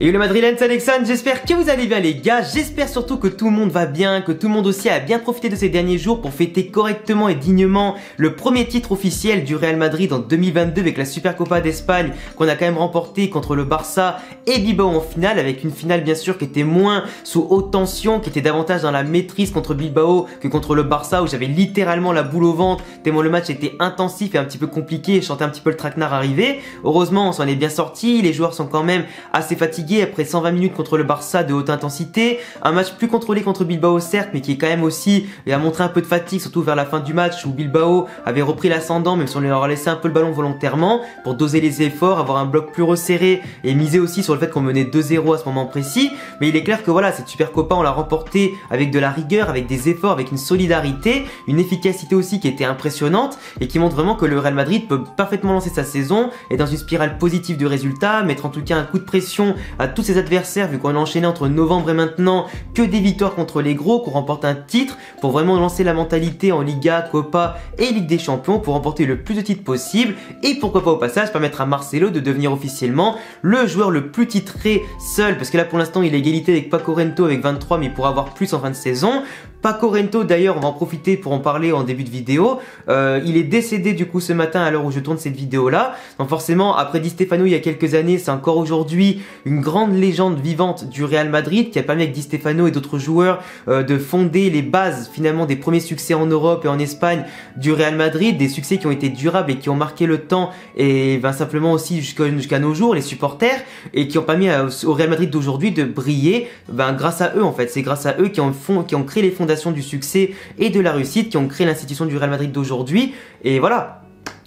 Et le Madrilène, c'est Alexandre, j'espère que vous allez bien les gars, j'espère surtout que tout le monde va bien, que tout le monde aussi a bien profité de ces derniers jours pour fêter correctement et dignement le premier titre officiel du Real Madrid en 2022 avec la Supercopa d'Espagne qu'on a quand même remporté contre le Barça et Bilbao en finale, avec une finale bien sûr qui était moins sous haute tension, qui était davantage dans la maîtrise contre Bilbao que contre le Barça où j'avais littéralement la boule au ventre tellement le match était intensif et un petit peu compliqué et je sentais un petit peu le traquenard arriver. Heureusement on s'en est bien sorti, les joueurs sont quand même assez fatigués après 120 minutes contre le Barça de haute intensité, un match plus contrôlé contre Bilbao certes, mais qui est quand même aussi a montré un peu de fatigue, surtout vers la fin du match où Bilbao avait repris l'ascendant, même si on leur a laissé un peu le ballon volontairement pour doser les efforts, avoir un bloc plus resserré et miser aussi sur le fait qu'on menait 2-0 à ce moment précis. Mais il est clair que voilà, cette Supercopa on l'a remportée avec de la rigueur, avec des efforts, avec une solidarité, une efficacité aussi qui était impressionnante et qui montre vraiment que le Real Madrid peut parfaitement lancer sa saison et dans une spirale positive de résultats, mettre en tout cas un coup de pression à tous ses adversaires vu qu'on a enchaîné entre novembre et maintenant que des victoires contre les gros, qu'on remporte un titre pour vraiment lancer la mentalité en Liga, Copa et Ligue des Champions pour remporter le plus de titres possible et pourquoi pas au passage permettre à Marcelo de devenir officiellement le joueur le plus titré seul, parce que là pour l'instant il est égalité avec Paco Rento avec 23 mais il pourra avoir plus en fin de saison. Paco Rento d'ailleurs, on va en profiter pour en parler en début de vidéo, il est décédé du coup ce matin à l'heure où je tourne cette vidéo là, donc forcément après Di Stefano il y a quelques années, c'est encore aujourd'hui une grande légende vivante du Real Madrid qui a permis avec Di Stefano et d'autres joueurs de fonder les bases finalement des premiers succès en Europe et en Espagne du Real Madrid, des succès qui ont été durables et qui ont marqué le temps et simplement aussi jusqu'à nos jours, les supporters, et qui ont permis au Real Madrid d'aujourd'hui de briller grâce à eux en fait, c'est grâce à eux qui ont créé les fondations du succès et de la réussite, qui ont créé l'institution du Real Madrid d'aujourd'hui et voilà.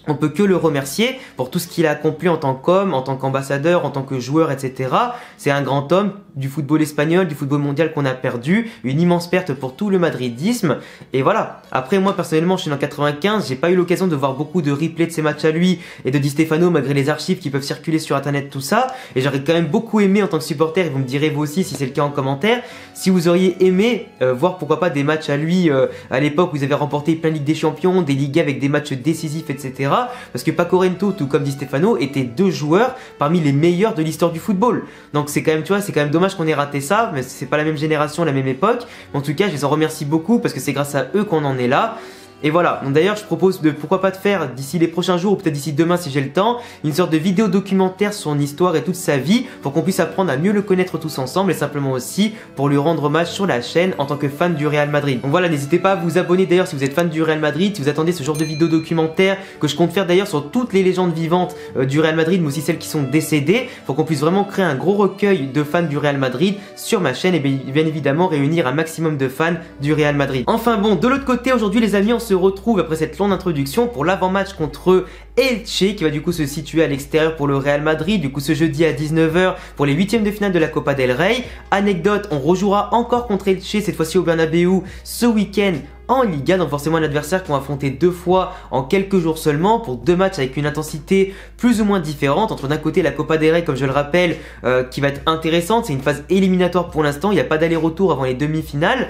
On peut que le remercier pour tout ce qu'il a accompli en tant qu'homme, en tant qu'ambassadeur, en tant que joueur, etc. C'est un grand homme du football espagnol, du football mondial qu'on a perdu. Une immense perte pour tout le madridisme. Et voilà. Après, moi, personnellement, je suis dans 95. J'ai pas eu l'occasion de voir beaucoup de replays de ces matchs à lui et de Di Stefano, malgré les archives qui peuvent circuler sur Internet, tout ça. Et j'aurais quand même beaucoup aimé en tant que supporter, et vous me direz vous aussi si c'est le cas en commentaire, si vous auriez aimé voir pourquoi pas des matchs à lui à l'époque où ils avaient remporté plein de Ligue des Champions, des Ligas avec des matchs décisifs, etc. Parce que Paco Rento, tout comme Di Stefano, étaient deux joueurs parmi les meilleurs de l'histoire du football. Donc c'est quand même, tu vois, c'est quand même dommage qu'on ait raté ça, mais c'est pas la même génération, la même époque. Mais en tout cas, je les en remercie beaucoup parce que c'est grâce à eux qu'on en est là. Et voilà, donc d'ailleurs je propose de pourquoi pas de faire d'ici les prochains jours ou peut-être d'ici demain si j'ai le temps, une sorte de vidéo documentaire sur son histoire et toute sa vie pour qu'on puisse apprendre à mieux le connaître tous ensemble et simplement aussi pour lui rendre hommage sur la chaîne en tant que fan du Real Madrid. Donc voilà, n'hésitez pas à vous abonner d'ailleurs si vous êtes fan du Real Madrid, si vous attendez ce genre de vidéo documentaire que je compte faire d'ailleurs sur toutes les légendes vivantes du Real Madrid mais aussi celles qui sont décédées pour qu'on puisse vraiment créer un gros recueil de fans du Real Madrid sur ma chaîne et bien évidemment réunir un maximum de fans du Real Madrid. Enfin bon, de l'autre côté aujourd'hui les amis, on se retrouve après cette longue introduction pour l'avant-match contre Elche qui va du coup se situer à l'extérieur pour le Real Madrid, du coup ce jeudi à 19 h pour les huitièmes de finale de la Copa del Rey. Anecdote, on rejouera encore contre Elche, cette fois-ci au Bernabeu ce week-end en Liga, donc forcément un adversaire qu'on va affronter deux fois en quelques jours seulement pour deux matchs avec une intensité plus ou moins différente. Entre d'un côté la Copa del Rey, comme je le rappelle, qui va être intéressante, c'est une phase éliminatoire pour l'instant, il n'y a pas d'aller-retour avant les demi-finales,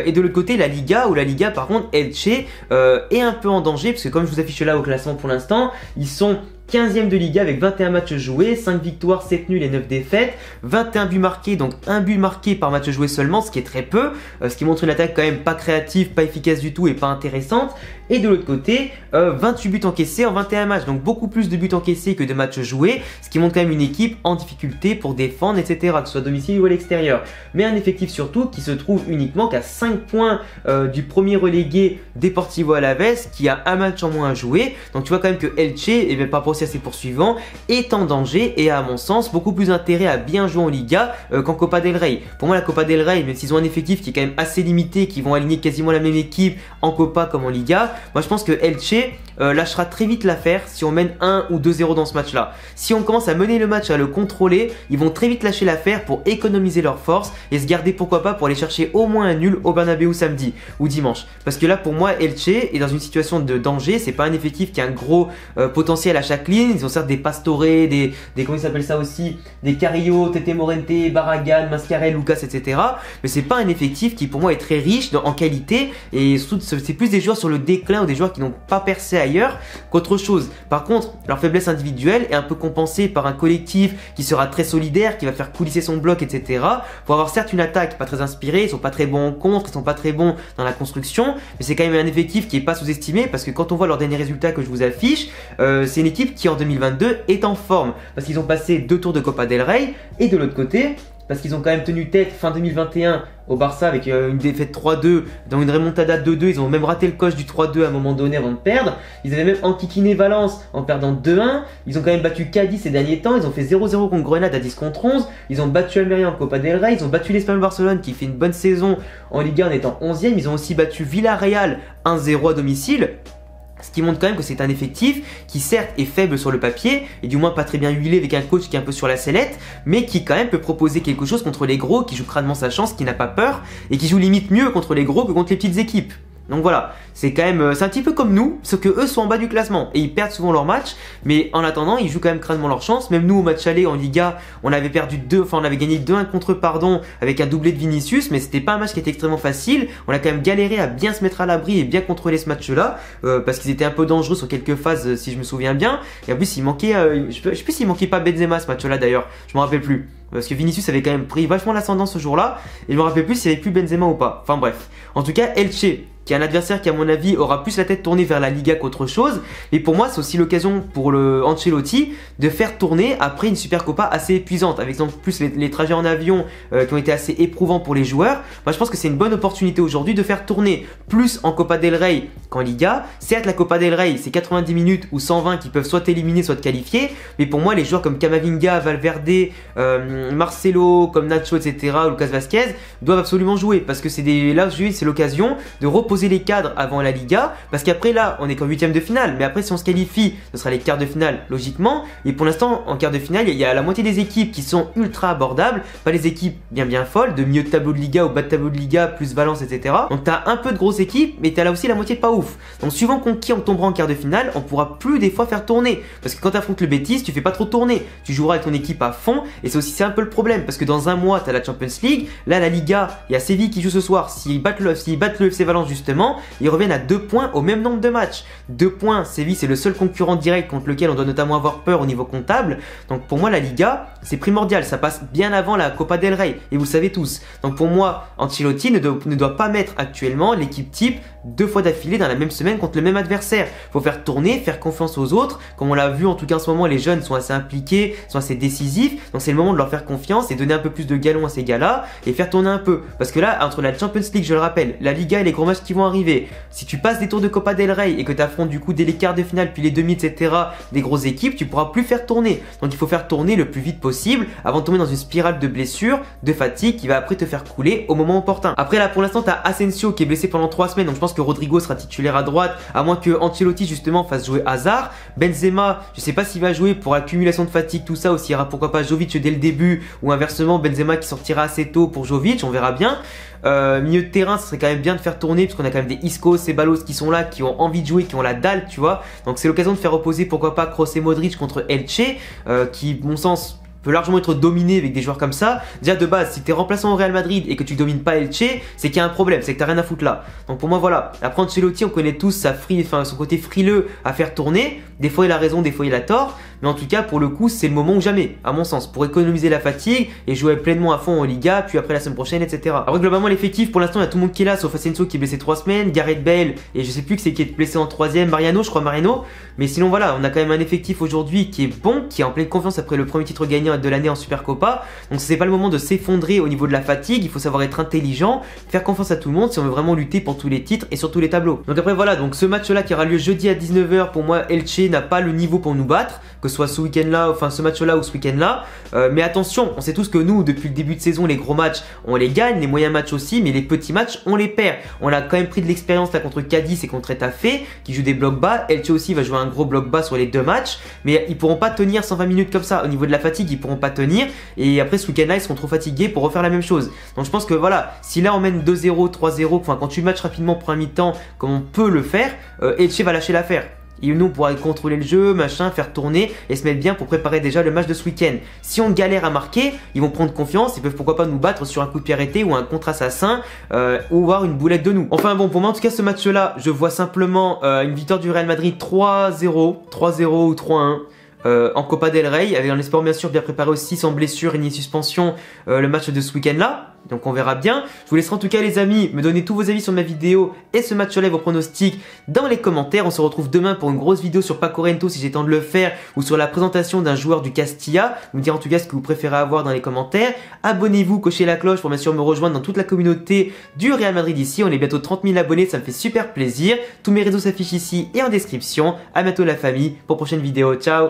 et de l'autre côté la Liga, où la Liga par contre Elche est un peu en danger, parce que comme je vous affiche là au classement pour l'instant, ils sont 15e de Liga avec 21 matchs joués, 5 victoires, 7 nuls et 9 défaites, 21 buts marqués, donc un but marqué par match joué seulement, ce qui est très peu, ce qui montre une attaque quand même pas créative, pas efficace du tout et pas intéressante. Et de l'autre côté, 28 buts encaissés en 21 matchs, donc beaucoup plus de buts encaissés que de matchs joués, ce qui montre quand même une équipe en difficulté pour défendre, etc., que ce soit à domicile ou à l'extérieur. Mais un effectif surtout qui se trouve uniquement qu'à 5 points du premier relégué Deportivo Alavés, qui a un match en moins à jouer. Donc tu vois quand même que Elche, et bien par rapport à ses poursuivants, est en danger et a à mon sens beaucoup plus intérêt à bien jouer en Liga qu'en Copa del Rey. Pour moi la Copa del Rey, même s'ils ont un effectif qui est quand même assez limité, qui vont aligner quasiment la même équipe en Copa comme en Liga, moi je pense que Elche lâchera très vite l'affaire si on mène 1 ou 2-0 dans ce match là. Si on commence à mener le match, à le contrôler, ils vont très vite lâcher l'affaire pour économiser leurs forces et se garder pourquoi pas pour aller chercher au moins un nul au Bernabeu samedi ou dimanche. Parce que là pour moi Elche est dans une situation de danger, c'est pas un effectif qui a un gros potentiel à chaque ligne. Ils ont certes des Pastore, des comment ils s'appellent ça aussi, des Carrillo, Tete Morente, Barragan, Mascarell, Lucas, etc. Mais c'est pas un effectif qui pour moi est très riche en qualité et surtout c'est plus des joueurs sur le déclin déclin ou des joueurs qui n'ont pas percé ailleurs qu'autre chose. Par contre, leur faiblesse individuelle est un peu compensée par un collectif qui sera très solidaire, qui va faire coulisser son bloc, etc. Pour avoir certes une attaque pas très inspirée, ils sont pas très bons en contre, ils sont pas très bons dans la construction, mais c'est quand même un effectif qui est pas sous-estimé parce que quand on voit leurs derniers résultats que je vous affiche, c'est une équipe qui en 2022 est en forme parce qu'ils ont passé 2 tours de Copa del Rey et de l'autre côté, parce qu'ils ont quand même tenu tête fin 2021 au Barça avec une défaite 3-2, dans une remontada 2-2, ils ont même raté le coche du 3-2 à un moment donné avant de perdre. Ils avaient même enquiquiné Valence en perdant 2-1. Ils ont quand même battu Cadiz ces derniers temps, ils ont fait 0-0 contre Grenade à 10 contre 11. Ils ont battu Almeria en Copa del Rey, ils ont battu l'Espagnol Barcelone qui fait une bonne saison en Liga en étant 11e. Ils ont aussi battu Villarreal 1-0 à domicile. Ce qui montre quand même que c'est un effectif qui certes est faible sur le papier et du moins pas très bien huilé avec un coach qui est un peu sur la sellette, mais qui quand même peut proposer quelque chose contre les gros, qui joue crânement sa chance, qui n'a pas peur et qui joue limite mieux contre les gros que contre les petites équipes. Donc voilà, c'est quand même, c'est un petit peu comme nous, sauf que eux sont en bas du classement et ils perdent souvent leur match, mais en attendant, ils jouent quand même crânement leur chance. Même nous au match aller en Liga, on avait gagné 2-1 contre eux, avec un doublé de Vinicius, mais c'était pas un match qui était extrêmement facile. On a quand même galéré à bien se mettre à l'abri et bien contrôler ce match-là, parce qu'ils étaient un peu dangereux sur quelques phases, si je me souviens bien. Et en plus, il manquait, je sais plus s'il manquait pas Benzema ce match-là d'ailleurs, je me rappelle plus. Parce que Vinicius avait quand même pris vachement l'ascendant ce jour-là, et je me rappelle plus s'il n'y avait plus Benzema ou pas. Enfin bref. En tout cas, Elche, qui est un adversaire qui à mon avis aura plus la tête tournée vers la Liga qu'autre chose, mais pour moi c'est aussi l'occasion pour le Ancelotti de faire tourner après une Supercopa assez épuisante, avec en plus les trajets en avion qui ont été assez éprouvants pour les joueurs. Moi je pense que c'est une bonne opportunité aujourd'hui de faire tourner plus en Copa del Rey qu'en Liga. Certes la Copa del Rey c'est 90 minutes ou 120 qui peuvent soit t'éliminer soit te qualifier, mais pour moi les joueurs comme Camavinga, Valverde, Marcelo, comme Nacho, etc., ou Lucas Vazquez doivent absolument jouer parce que là c'est l'occasion de reposer les cadres avant la Liga, parce qu'après là on est qu'en 8e de finale, mais après si on se qualifie ce sera les quarts de finale logiquement, et pour l'instant en quart de finale il y a la moitié des équipes qui sont ultra abordables, pas les équipes bien folles de milieu de tableau de Liga ou bas de tableau de Liga plus Valence, etc. Donc t'as un peu de grosses équipes, mais t'as là aussi la moitié de pas ouf. Donc suivant contre qui on tombera en quart de finale, on pourra plus des fois faire tourner, parce que quand t'affrontes le Betis tu fais pas trop tourner, tu joueras avec ton équipe à fond, et c'est un peu le problème, parce que dans un mois t'as la Champions League, là la Liga, il y a Séville qui joue ce soir, s'ils battent le FC Valence justement, ils reviennent à 2 points au même nombre de matchs. 2 points, Séville c'est le seul concurrent direct contre lequel on doit notamment avoir peur au niveau comptable. Donc pour moi la Liga c'est primordial, ça passe bien avant la Copa del Rey et vous le savez tous. Donc pour moi Ancelotti ne doit pas mettre actuellement l'équipe type 2 fois d'affilée dans la même semaine contre le même adversaire. Faut faire tourner, faire confiance aux autres. Comme on l'a vu en tout cas en ce moment, les jeunes sont assez impliqués, sont assez décisifs. Donc c'est le moment de leur faire confiance et donner un peu plus de galon à ces gars-là et faire tourner un peu. Parce que là, entre la Champions League, je le rappelle, la Liga et les gros matchs qui vont arriver, si tu passes des tours de Copa del Rey et que tu affrontes du coup dès les quarts de finale puis les demi, etc., des grosses équipes, tu pourras plus faire tourner. Donc il faut faire tourner le plus vite possible avant de tomber dans une spirale de blessures, de fatigue qui va après te faire couler au moment opportun. Après là pour l'instant tu as Asensio qui est blessé pendant 3 semaines, donc je pense que Rodrigo sera titulaire à droite, à moins que Ancelotti justement fasse jouer Hazard. Benzema, je sais pas s'il va jouer pour accumulation de fatigue, tout ça, ou s'il y aura pourquoi pas Jovic dès le début, ou inversement Benzema qui sortira assez tôt pour Jovic, on verra bien. Milieu de terrain, ce serait quand même bien de faire tourner parce qu'on a quand même des Isco, Ceballos qui sont là, qui ont envie de jouer, qui ont la dalle, tu vois. Donc c'est l'occasion de faire reposer pourquoi pas Kroos et Modric contre Elche, qui, bon sens, peut largement être dominé avec des joueurs comme ça. Déjà de base, si t'es remplaçant au Real Madrid et que tu domines pas Elche, c'est qu'il y a un problème, c'est que t'as rien à foutre là. Donc pour moi voilà, après Ancelotti on connaît tous son côté frileux à faire tourner. Des fois il a raison, des fois il a tort, mais en tout cas pour le coup c'est le moment ou jamais, à mon sens, pour économiser la fatigue et jouer pleinement à fond en Liga, puis après la semaine prochaine, etc. Après globalement l'effectif pour l'instant il y a tout le monde qui est là, sauf Asensio qui est blessé 3 semaines, Gareth Bale et je sais plus qui est blessé en 3ème, Mariano, mais sinon voilà, on a quand même un effectif aujourd'hui qui est bon, qui est en pleine confiance après le premier titre gagnant de l'année en Supercopa. Donc c'est pas le moment de s'effondrer au niveau de la fatigue, il faut savoir être intelligent, faire confiance à tout le monde si on veut vraiment lutter pour tous les titres et sur tous les tableaux. Donc après voilà, donc ce match là qui aura lieu jeudi à 19h, pour moi Elche n'a pas le niveau pour nous battre, que ce soit ce week-end là, enfin ce match là ou ce week-end là, mais attention, on sait tous que nous depuis le début de saison les gros matchs on les gagne, les moyens matchs aussi, mais les petits matchs on les perd. On a quand même pris de l'expérience là contre Cadiz et contre Etafé qui jouent des blocs bas. Elche aussi va jouer un gros bloc bas sur les 2 matchs, mais ils pourront pas tenir 120 minutes comme ça. Au niveau de la fatigue ils pourront pas tenir, et après ce week-end là ils seront trop fatigués pour refaire la même chose. Donc je pense que voilà, si là on mène 2-0, 3-0, enfin quand tu matches rapidement pour un mi-temps comme on peut le faire, Elche va lâcher l'affaire. Et nous, on pourra contrôler le jeu, machin, faire tourner et se mettre bien pour préparer déjà le match de ce week-end. Si on galère à marquer, ils vont prendre confiance, ils peuvent pourquoi pas nous battre sur un coup de pied arrêté ou un contre-assassin ou voir une boulette de nous. Enfin bon, pour moi en tout cas ce match-là, je vois simplement une victoire du Real Madrid 3-0, 3-0 ou 3-1. En Copa del Rey, avec en espérant bien sûr bien préparer aussi sans blessure ni suspension le match de ce week-end là. Donc on verra bien. Je vous laisserai en tout cas les amis me donner tous vos avis sur ma vidéo et ce match-là et vos pronostics dans les commentaires. On se retrouve demain pour une grosse vidéo sur Paco Rento si j'ai le temps de le faire ou sur la présentation d'un joueur du Castilla. Vous me direz en tout cas ce que vous préférez avoir dans les commentaires. Abonnez-vous, cochez la cloche pour bien sûr me rejoindre dans toute la communauté du Real Madrid ici. On est bientôt 30 000 abonnés, ça me fait super plaisir. Tous mes réseaux s'affichent ici et en description. À bientôt la famille pour prochaine vidéo. Ciao.